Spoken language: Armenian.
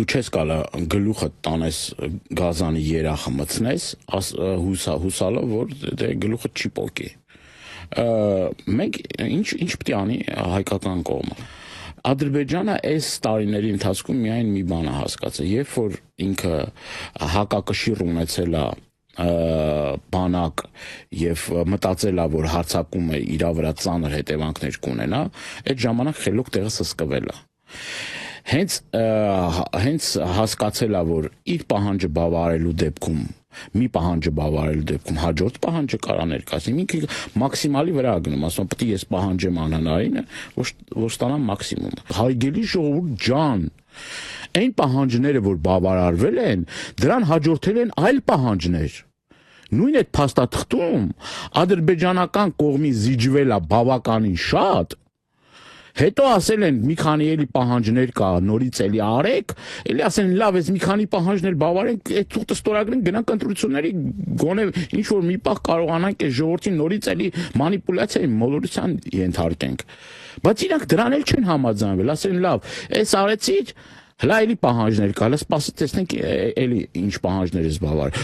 դու չես կարա գլուխը տանես գազանի երախը մտցնես, հուսալով, որ դե գլուխը չի պոկի։ Մենք ինչ պետք է անի հայկական կողմը։ Ադրբեջանը այս տարիների ընթացքում միայն մի բան է հասկացել, երբ որ ինքը հակակշիռ ունեցել է բանակ եւ մտածել է, որ հարձակումը իր վրա ծանր հետևանքներ կունենա, այդ ժամանակ խելոք տեղը սսկվել է։ Հենց հասկացել է, որ իր պահանջը բավարարելու դեպքում, մի պահանջը բավարարելու դեպքում հաջորդ պահանջը կարա ներկայացնի, ինքը մաքսիմալի վրա գնում, ասում պետք է ես պահանջեմ անհնարինը, որ ստանամ մաքսիմումը։ Հարգելի ժողովուրդ ջան, այն պահանջները, որ բավարարվել են, դրան հաջորդել են այլ պահանջներ։ Նույն այդ փաստաթղթում ադրբեջանական կողմի զիջվել է բավականին շատ, հետո ասել են մի քանի էլի պահանջներ կա, նորից էլի արեք, էլի ասեն լավ, այս մի քանի պահանջներ բավարարենք, այդ թուղթը ստորագրենք, գնանք ընտրությունների, գոնե ինչ որ մի պահ կարողանանք այս ժողովրդին նորից էլի մանիպուլյացիայի մոլորության ենթարկենք։ Բայց իրանք դրան էլ չեն համաձայնվել, ասեն լավ, այս արեցիր, հլա էլի պահանջներ կա, հլա սպասի տեսնենք էլի ինչ պահանջներ ես բավարար։